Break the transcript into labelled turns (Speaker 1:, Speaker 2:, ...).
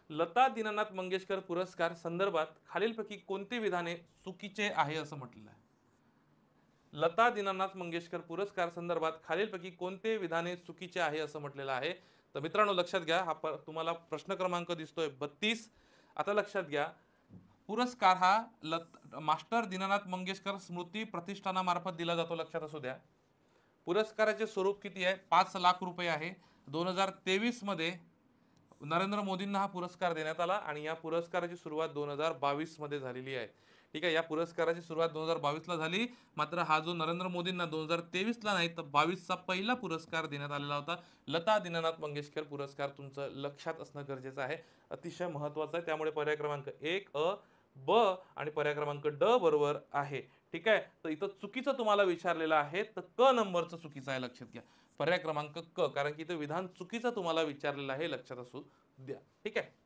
Speaker 1: लता दीनानाथ मंगेशकर पुरस्कार संदर्भात खालीलपैकी कोणते विधाने चुकीचे आहे असं म्हटलेलं आहे? लता दीनानाथ मंगेशकर पुरस्कार संदर्भात खालीलपैकी कोणते विधाने चुकीचे आहे असं म्हटलेलं आहे? तर मित्रांनो लक्षात घ्या, तुम्हाला प्रश्न क्रमांक दिसतोय 32. आता लक्षात घ्या, पुरस्कार हा मास्टर दीनानाथ मंगेशकर स्मृती प्रतिष्ठानामार्फत दिला जातो, लक्षात असू द्या. पुरस्काराचे स्वरूप किती आहे? 5 लाख रुपये आहे. 2023 मध्ये नरेंद्र मोदींना हा पुरस्कार देण्यात आला आणि या पुरस्काराची सुरुवात 2022 मध्ये झालेली आहे. ठीक आहे, या पुरस्काराची सुरुवात 2022 ला झाली. मात्र हा जो नरेंद्र मोदींना 2023 ला नाही तर 22 चा पहिला पुरस्कार देण्यात आलेला होता, लता दीनानाथ मंगेशकर पुरस्कार. तुमचं लक्षात असणं गरजेचं आहे, अतिशय महत्वाचं आहे. त्यामुळे पर्याय क्रमांक 1 ब आणि पर्याय क्रमांक ड बरोबर आहे. ठीक आहे, तर इथं चुकीचं तुम्हाला विचारलेलं आहे, तर क नंबरचं चुकीचं आहे, लक्षात घ्या. पर्याय क्रमांक क, कारण की इथं विधान चुकीचं तुम्हाला विचारलेलं आहे, लक्षात असू द्या. ठीक आहे.